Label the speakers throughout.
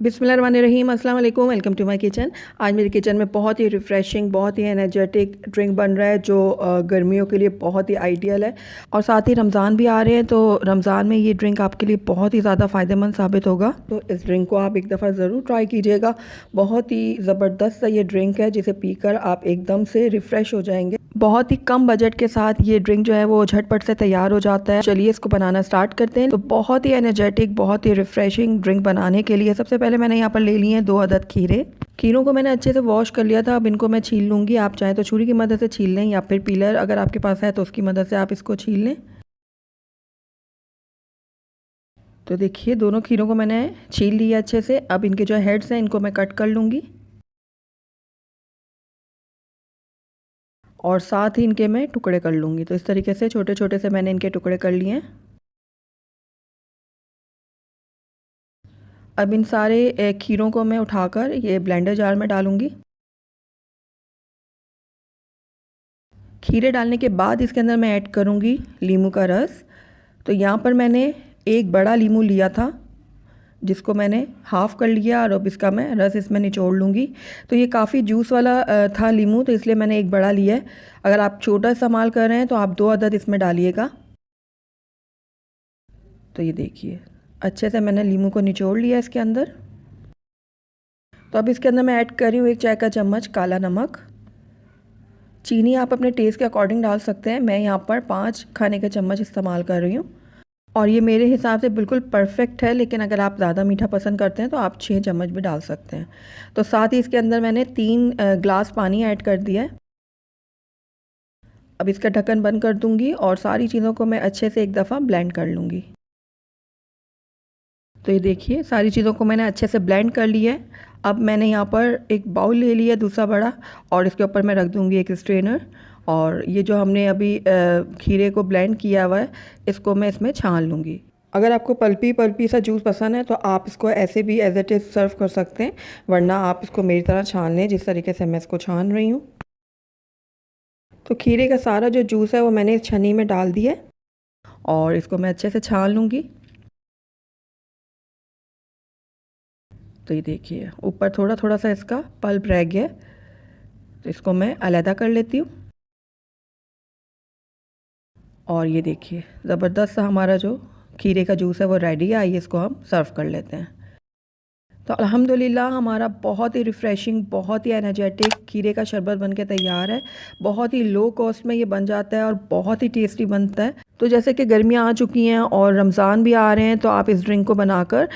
Speaker 1: बिस्मिल्लाहिर्रहमानिर्रहीम, अस्सलाम वालेकुम। Welcome to my kitchen. आज मेरे किचन में बहुत ही रिफ़्रेशिंग, बहुत ही एनर्जेटिक ड्रिंक बन रहा है जो गर्मियों के लिए बहुत ही आइडियल है। और साथ ही रमज़ान भी आ रहे हैं, तो रमज़ान में ये ड्रिंक आपके लिए बहुत ही ज़्यादा फ़ायदेमंद साबित होगा। तो इस ड्रिंक को आप एक दफ़ा ज़रूर ट्राई कीजिएगा। बहुत ही ज़बरदस्त सा ये ड्रिंक है जिसे पीकर आप एकदम से रिफ़्रेश हो जाएंगे। बहुत ही कम बजट के साथ ये ड्रिंक जो है वो झटपट से तैयार हो जाता है। चलिए इसको बनाना स्टार्ट करते हैं। तो बहुत ही एनर्जेटिक, बहुत ही रिफ़्रेशिंग ड्रिंक बनाने के लिए सबसे पहले मैंने यहाँ पर ले लिए हैं 2 अदद खीरे। खीरों को मैंने अच्छे से वॉश कर लिया था। अब इनको मैं छील लूँगी। आप चाहें तो छुरी की मदद से छील लें या फिर पीलर अगर आपके पास है तो उसकी मदद से आप इसको छील लें। तो देखिए दोनों खीरों को मैंने छील लिया अच्छे से। अब इनके जो हेड्स हैं इनको मैं कट कर लूँगी और साथ ही इनके मैं टुकड़े कर लूँगी। तो इस तरीके से छोटे छोटे से मैंने इनके टुकड़े कर लिए हैं। अब इन सारे खीरों को मैं उठाकर ये ब्लेंडर जार में डालूँगी। खीरे डालने के बाद इसके अंदर मैं ऐड करूँगी नींबू का रस। तो यहाँ पर मैंने एक बड़ा नींबू लिया था जिसको मैंने हाफ़ कर लिया और अब इसका मैं रस इसमें निचोड़ लूँगी। तो ये काफ़ी जूस वाला था नींबू, तो इसलिए मैंने एक बड़ा लिया है। अगर आप छोटा इस्तेमाल कर रहे हैं तो आप 2 अदद इसमें डालिएगा। तो ये देखिए अच्छे से मैंने नींबू को निचोड़ लिया इसके अंदर। तो अब इसके अंदर मैं ऐड कर रही हूँ 1 चाय का चम्मच काला नमक। चीनी आप अपने टेस्ट के अकॉर्डिंग डाल सकते हैं। मैं यहाँ पर 5 खाने के चम्मच इस्तेमाल कर रही हूँ और ये मेरे हिसाब से बिल्कुल परफेक्ट है। लेकिन अगर आप ज़्यादा मीठा पसंद करते हैं तो आप 6 चम्मच भी डाल सकते हैं। तो साथ ही इसके अंदर मैंने 3 ग्लास पानी ऐड कर दिया है। अब इसका ढक्कन बंद कर दूँगी और सारी चीज़ों को मैं अच्छे से एक दफ़ा ब्लेंड कर लूँगी। तो ये देखिए सारी चीज़ों को मैंने अच्छे से ब्लेंड कर लिया है। अब मैंने यहाँ पर एक बाउल ले लिया दूसरा बड़ा और इसके ऊपर मैं रख दूँगी एक स्ट्रेनर। और ये जो हमने अभी खीरे को ब्लेंड किया हुआ है इसको मैं इसमें छान लूँगी। अगर आपको पल्पी पल्पी सा जूस पसंद है तो आप इसको ऐसे भी एज इट इज़ सर्व कर सकते हैं, वरना आप इसको मेरी तरह छान लें जिस तरीके से मैं इसको छान रही हूँ। तो खीरे का सारा जो जूस है वो मैंने इस छन्नी में डाल दिया है और इसको मैं अच्छे से छान लूँगी। तो ये देखिए ऊपर थोड़ा थोड़ा सा इसका पल्प रह गया है, तो इसको मैं अलहदा कर लेती हूँ। और ये देखिए ज़बरदस्त सा हमारा जो खीरे का जूस है वो रेडी है। आइए इसको हम सर्व कर लेते हैं। तो अल्हम्दुलिल्लाह हमारा बहुत ही रिफ़्रेशिंग, बहुत ही एनर्जेटिक खीरे का शरबत बनके तैयार है। बहुत ही लो कॉस्ट में ये बन जाता है और बहुत ही टेस्टी बनता है। तो जैसे कि गर्मियाँ आ चुकी हैं और रमज़ान भी आ रहे हैं, तो आप इस ड्रिंक को बनाकर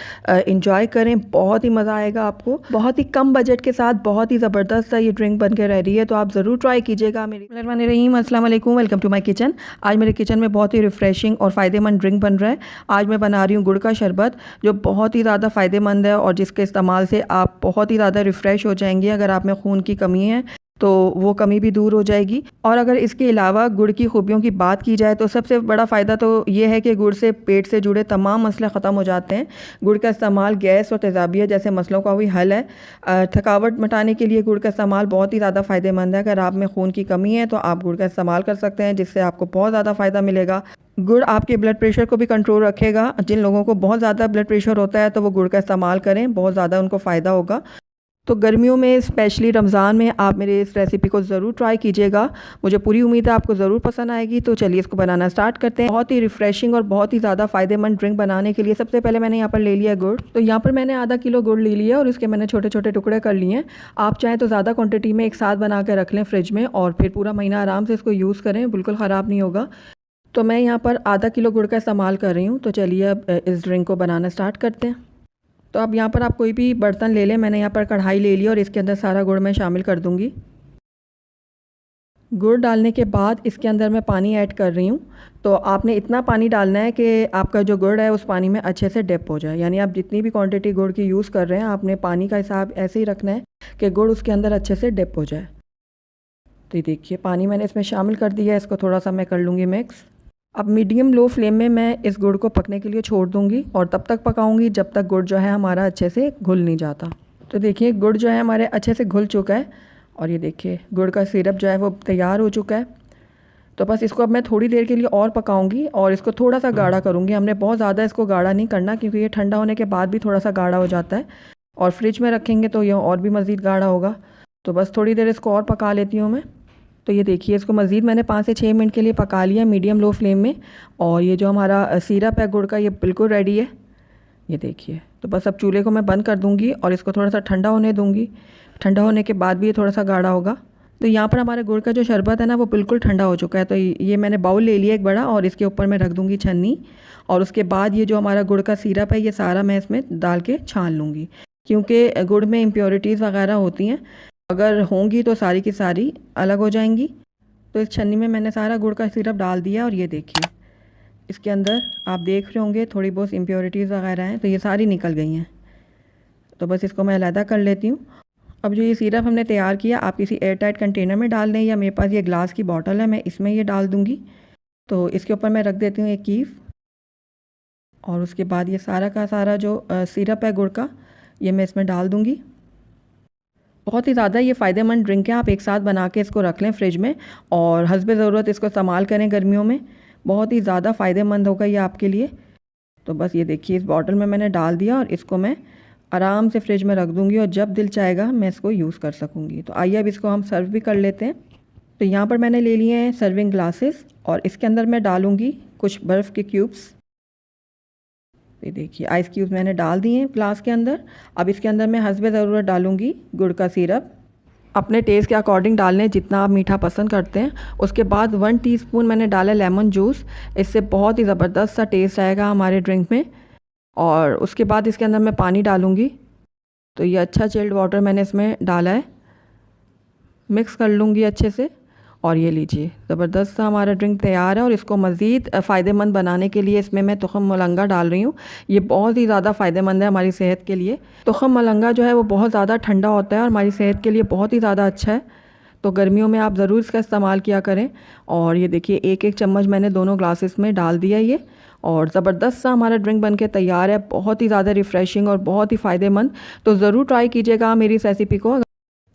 Speaker 1: इंजॉय करें। बहुत ही मज़ा आएगा आपको। बहुत ही कम बजट के साथ बहुत ही ज़बरदस्त सा ये ड्रिंक बन के रेडी है, तो आप ज़रूर ट्राई कीजिएगा। बिस्मिल्लाहिर्रहमानिर्रहीम, अस्सलाम वालेकुम, वेलकम टू माय किचन। आज मेरे किचन में बहुत ही रिफ़्रेशिंग और फ़ायदेमंद ड्रिंक बन रहा है। आज मैं बना रही हूँ गुड़ का शरबत जो बहुत ही ज़्यादा फ़ायदेमंद है और जिसके इस्तेमाल से आप बहुत ही ज़्यादा रिफ़्रेश हो जाएंगे। अगर आप में खून की कमी है तो वो कमी भी दूर हो जाएगी। और अगर इसके अलावा गुड़ की खूबियों की बात की जाए तो सबसे बड़ा फ़ायदा तो ये है कि गुड़ से पेट से जुड़े तमाम मसले ख़त्म हो जाते हैं। गुड़ का इस्तेमाल गैस और तेज़ाबियत जैसे मसलों का भी हल है। थकावट मिटाने के लिए गुड़ का इस्तेमाल बहुत ही ज़्यादा फ़ायदेमंद है। अगर आप में खून की कमी है तो आप गुड़ का इस्तेमाल कर सकते हैं, जिससे आपको बहुत ज़्यादा फ़ायदा मिलेगा। गुड़ आपके ब्लड प्रेशर को भी कंट्रोल रखेगा। जिन लोगों को बहुत ज़्यादा ब्लड प्रेशर होता है तो वो गुड़ का इस्तेमाल करें, बहुत ज़्यादा उनको फ़ायदा होगा। तो गर्मियों में स्पेशली रमज़ान में आप मेरे इस रेसिपी को ज़रूर ट्राई कीजिएगा। मुझे पूरी उम्मीद है आपको ज़रूर पसंद आएगी। तो चलिए इसको बनाना स्टार्ट करते हैं। बहुत ही रिफ़्रेशिंग और बहुत ही ज़्यादा फ़ायदेमंद ड्रिंक बनाने के लिए सबसे पहले मैंने यहाँ पर ले लिया गुड़। तो यहाँ पर मैंने आधा किलो गुड़ ले लिया और इसके मैंने छोटे छोटे टुकड़े कर लिए हैं। आप चाहें तो ज़्यादा क्वान्टिटी में एक साथ बना कर रख लें फ्रिज में और फिर पूरा महीना आराम से इसको यूज़ करें, बिल्कुल ख़राब नहीं होगा। तो मैं यहाँ पर आधा किलो गुड़ का इस्तेमाल कर रही हूँ। तो चलिए अब इस ड्रिंक को बनाना स्टार्ट करते हैं। तो अब यहाँ पर आप कोई भी बर्तन ले लें। मैंने यहाँ पर कढ़ाई ले लिया और इसके अंदर सारा गुड़ मैं शामिल कर दूँगी। गुड़ डालने के बाद इसके अंदर मैं पानी ऐड कर रही हूँ। तो आपने इतना पानी डालना है कि आपका जो गुड़ है उस पानी में अच्छे से डिप हो जाए। यानी आप जितनी भी क्वांटिटी गुड़ की यूज़ कर रहे हैं आपने पानी का हिसाब ऐसे ही रखना है कि गुड़ उसके अंदर अच्छे से डिप हो जाए। तो ये देखिए पानी मैंने इसमें शामिल कर दिया है। इसको थोड़ा सा मैं कर लूँगी मिक्स। अब मीडियम लो फ्लेम में मैं इस गुड़ को पकने के लिए छोड़ दूंगी और तब तक पकाऊंगी जब तक गुड़ जो है हमारा अच्छे से घुल नहीं जाता। तो देखिए गुड़ जो है हमारे अच्छे से घुल चुका है और ये देखिए गुड़ का सिरप जो है वो तैयार हो चुका है। तो बस इसको अब मैं थोड़ी देर के लिए और पकाऊंगी और इसको थोड़ा सा गाढ़ा करूंगी। हमने बहुत ज़्यादा इसको गाढ़ा नहीं करना क्योंकि ये ठंडा होने के बाद भी थोड़ा सा गाढ़ा हो जाता है। और फ्रिज में रखेंगे तो ये और भी मज़ीद गाढ़ा होगा। तो बस थोड़ी देर इसको और पका लेती हूँ मैं। तो ये देखिए इसको मज़ीद मैंने 5 से 6 मिनट के लिए पका लिया मीडियम लो फ्लेम में। और ये जो हमारा सिरप है गुड़ का, ये बिल्कुल रेडी है। ये देखिए, तो बस अब चूल्हे को मैं बंद कर दूँगी और इसको थोड़ा सा ठंडा होने दूँगी। ठंडा होने के बाद भी ये थोड़ा सा गाढ़ा होगा। तो यहाँ पर हमारे गुड़ का जो शरबत है ना, वो बिल्कुल ठंडा हो चुका है। तो ये मैंने बाउल ले लिया एक बड़ा, और इसके ऊपर मैं रख दूँगी छन्नी। और उसके बाद ये जो हमारा गुड़ का सिरप है, ये सारा मैं इसमें डाल के छान लूँगी, क्योंकि गुड़ में इम्प्योरिटीज़ वगैरह होती हैं, अगर होंगी तो सारी की सारी अलग हो जाएंगी। तो इस छन्नी में मैंने सारा गुड़ का सिरप डाल दिया, और ये देखिए इसके अंदर आप देख रहे होंगे थोड़ी बहुत इम्प्योरिटीज़ वगैरह हैं, तो ये सारी निकल गई हैं। तो बस इसको मैं अलहदा कर लेती हूँ। अब जो ये सिरप हमने तैयार किया, आप किसी एयर टाइट कंटेनर में डाल दें, या मेरे पास ये ग्लास की बॉटल है, मैं इसमें ये डाल दूँगी। तो इसके ऊपर मैं रख देती हूँ एक कीफ, और उसके बाद ये सारा का सारा जो सिरप है गुड़ का, ये मैं इसमें डाल दूँगी। बहुत ही ज़्यादा ये फ़ायदेमंद ड्रिंक है। आप एक साथ बना के इसको रख लें फ्रिज में, और हस्बे ज़रूरत इसको इस्तेमाल करें गर्मियों में। बहुत ही ज़्यादा फ़ायदेमंद होगा ये आपके लिए। तो बस ये देखिए इस बॉटल में मैंने डाल दिया, और इसको मैं आराम से फ्रिज में रख दूँगी, और जब दिल चाहेगा मैं इसको यूज़ कर सकूँगी। तो आइए अब इसको हम सर्व भी कर लेते हैं। तो यहाँ पर मैंने ले लिए हैं सर्विंग ग्लासेस, और इसके अंदर मैं डालूँगी कुछ बर्फ़ के क्यूब्स। ये देखिए आइस क्यूब्स मैंने डाल दिए हैं ग्लास के अंदर। अब इसके अंदर मैं हस्बे ज़रूरत डालूँगी गुड़ का सिरप। अपने टेस्ट के अकॉर्डिंग डाल लें जितना आप मीठा पसंद करते हैं। उसके बाद 1 टीस्पून मैंने डाला लेमन जूस। इससे बहुत ही ज़बरदस्त सा टेस्ट आएगा हमारे ड्रिंक में। और उसके बाद इसके अंदर मैं पानी डालूँगी। तो ये अच्छा चिल्ड वाटर मैंने इसमें डाला है, मिक्स कर लूँगी अच्छे से। और ये लीजिए ज़बरदस्त सा हमारा ड्रिंक तैयार है। और इसको मज़ीद फ़ायदेमंद बनाने के लिए इसमें मैं तुख़म मलंगा डाल रही हूँ। ये बहुत ही ज़्यादा फ़ायदेमंद है हमारी सेहत के लिए। तुख़म मलंगा जो है वो बहुत ज़्यादा ठंडा होता है और हमारी सेहत के लिए बहुत ही ज़्यादा अच्छा है। तो गर्मियों में आप ज़रूर इसका इस्तेमाल किया करें। और ये देखिए एक एक चम्मच मैंने दोनों ग्लासेस में डाल दिया ये, और ज़बरदस्त सा हमारा ड्रिंक बनके तैयार है। बहुत ही ज़्यादा रिफ़्रेशिंग और बहुत ही फ़ायदेमंद। तो ज़रूर ट्राई कीजिएगा मेरी इस रेसिपी को।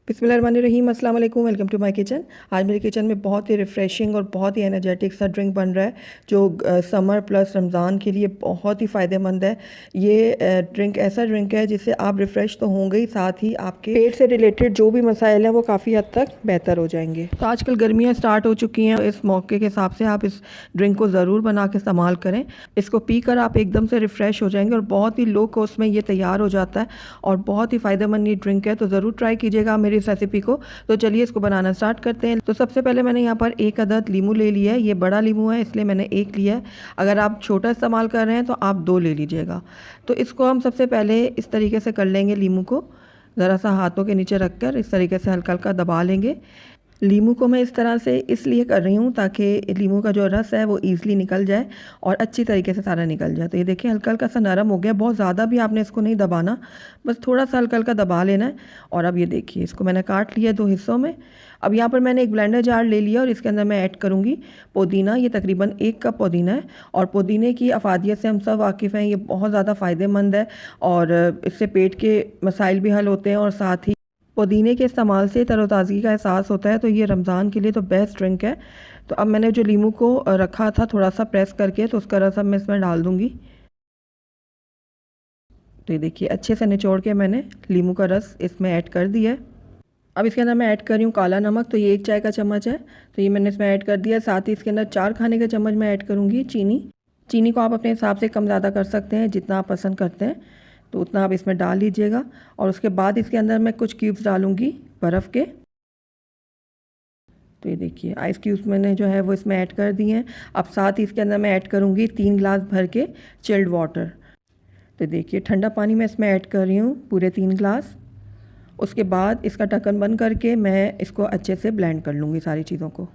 Speaker 1: बिस्मिल्लाहिर्रहमानिर्रहीम, अस्सलाम वालेकुम, वेलकम टू माय किचन। आज मेरे किचन में बहुत ही रिफ़्रेशिंग और बहुत ही एनर्जेटिक सा ड्रिंक बन रहा है, जो समर प्लस रमज़ान के लिए बहुत ही फ़ायदेमंद है। ये ड्रिंक ऐसा ड्रिंक है जिससे आप रिफ़्रेश तो होंगे ही, साथ ही आपके पेट से रिलेटेड जो भी मसाइल हैं वो काफ़ी हद तक बेहतर हो जाएंगे। तो आजकल गर्मियाँ स्टार्ट हो चुकी हैं, इस मौके के हिसाब से आप इस ड्रिंक को ज़रूर बना के इस्तेमाल करें। इसको पी कर आप एकदम से रिफ़्रेश हो जाएंगे, और बहुत ही लो कॉस्ट में ये तैयार हो जाता है, और बहुत ही फ़ायदेमंद ये ड्रिंक है। तो ज़रूर ट्राई कीजिएगा इस रेसिपी को। तो चलिए इसको बनाना स्टार्ट करते हैं। तो सबसे पहले मैंने यहाँ पर 1 अदद लीमू ले लिया है। ये बड़ा लीमू है इसलिए मैंने 1 लिया है। अगर आप छोटा इस्तेमाल कर रहे हैं तो आप 2 ले लीजिएगा। तो इसको हम सबसे पहले इस तरीके से कर लेंगे। लीमू को ज़रा सा हाथों के नीचे रख कर इस तरीके से हल्का हल्का दबा लेंगे। लीमू को मैं इस तरह से इसलिए कर रही हूँ ताकि लीमू का जो रस है वो ईज़िली निकल जाए और अच्छी तरीके से सारा निकल जाए। तो ये देखिए हल्का हल्का सा नरम हो गया, बहुत ज़्यादा भी आपने इसको नहीं दबाना, बस थोड़ा सा हल्का हल्का दबा लेना है। और अब ये देखिए इसको मैंने काट लिया 2 हिस्सों में। अब यहाँ पर मैंने एक ब्लेंडर जार ले लिया, और इसके अंदर मैं ऐड करूँगी पुदीना। ये तकरीबन 1 कप पुदीना है, और पुदीने की अफादियत से हम सब वाकिफ़ हैं। ये बहुत ज़्यादा फ़ायदेमंद है, और इससे पेट के मसाइल भी हल होते हैं, और साथ ही पुदीने के इस्तेमाल से तरोताज़गी का एहसास होता है। तो ये रमज़ान के लिए तो बेस्ट ड्रिंक है। तो अब मैंने जो लीमू को रखा था थोड़ा सा प्रेस करके, तो उसका रस अब मैं इसमें डाल दूँगी। तो ये देखिए अच्छे से निचोड़ के मैंने लीमू का रस इसमें ऐड कर दिया है। अब इसके अंदर मैं ऐड कर रही हूँ काला नमक। तो ये 1 चाय का चम्मच है, तो ये मैंने इसमें ऐड कर दिया। साथ ही इसके अंदर 4 खाने के चम्मच मैं ऐड करूँगी चीनी। चीनी को आप अपने हिसाब से कम ज़्यादा कर सकते हैं, जितना आप पसंद करते हैं तो उतना आप इसमें डाल लीजिएगा। और उसके बाद इसके अंदर मैं कुछ क्यूब्स डालूँगी बर्फ़ के। तो ये देखिए आइस क्यूब्स मैंने जो है वो इसमें ऐड कर दिए हैं। अब साथ ही इसके अंदर मैं ऐड करूँगी 3 गिलास भर के चिल्ड वाटर। तो देखिए ठंडा पानी मैं इसमें ऐड कर रही हूँ पूरे 3 गिलास। उसके बाद इसका ढक्कन बंद करके मैं इसको अच्छे से ब्लेंड कर लूँगी सारी चीज़ों को।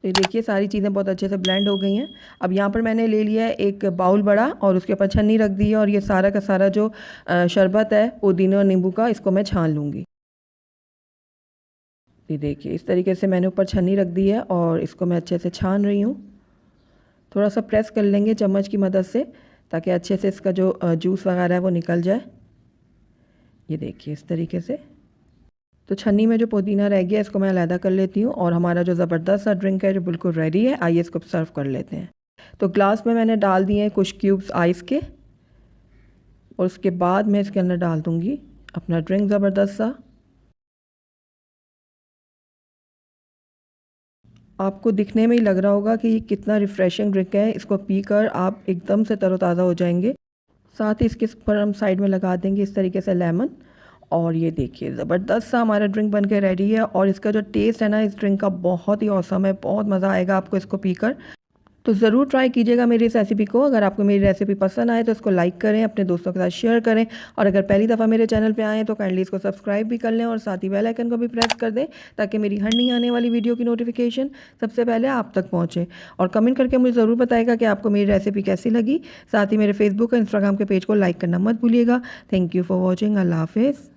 Speaker 1: तो ये देखिए सारी चीज़ें बहुत अच्छे से ब्लेंड हो गई हैं। अब यहाँ पर मैंने ले लिया है एक बाउल बड़ा, और उसके ऊपर छन्नी रख दी है, और ये सारा का सारा जो शरबत है पुदीने और नींबू का, इसको मैं छान लूँगी। ये देखिए इस तरीके से मैंने ऊपर छन्नी रख दी है, और इसको मैं अच्छे से छान रही हूँ। थोड़ा सा प्रेस कर लेंगे चम्मच की मदद से, ताकि अच्छे से इसका जो जूस वगैरह है वो निकल जाए। ये देखिए इस तरीके से। तो छन्नी में जो पुदीना रह गया इसको मैं अलहदा कर लेती हूँ और हमारा जो ज़बरदस्त सा ड्रिंक है जो बिल्कुल रेडी है, आइए इसको सर्व कर लेते हैं। तो ग्लास में मैंने डाल दिए हैं कुछ क्यूब्स आइस के और उसके बाद मैं इसके अंदर डाल दूँगी अपना ड्रिंक ज़बरदस्त सा। आपको दिखने में ही लग रहा होगा कि ये कितना रिफ़्रेशिंग ड्रिंक है, इसको पीकर आप एकदम से तरोताज़ा हो जाएंगे। साथ ही इसके ऊपर हम साइड में लगा देंगे इस तरीके से लेमन और ये देखिए ज़बरदस्त सा हमारा ड्रिंक बन के रेडी है। और इसका जो टेस्ट है ना इस ड्रिंक का बहुत ही औसम है, बहुत मज़ा आएगा आपको इसको पीकर। तो ज़रूर ट्राई कीजिएगा मेरी इस रेसिपी को। अगर आपको मेरी रेसिपी पसंद आए तो इसको लाइक करें, अपने दोस्तों के साथ शेयर करें और अगर पहली दफ़ा मेरे चैनल पे आएँ तो काइंडली इसको सब्सक्राइब भी कर लें और साथ ही बेल आइकन को भी प्रेस कर दें ताकि मेरी हर नई आने वाली वीडियो की नोटिफिकेशन सबसे पहले आप तक पहुँचे। और कमेंट करके मुझे ज़रूर बताएगा कि आपको मेरी रेसिपी कैसी लगी। साथ ही मेरे फेसबुक और इंस्टाग्राम के पेज को लाइक करना मत भूलिएगा। Thank you for watching. अल्लाह हाफिज़।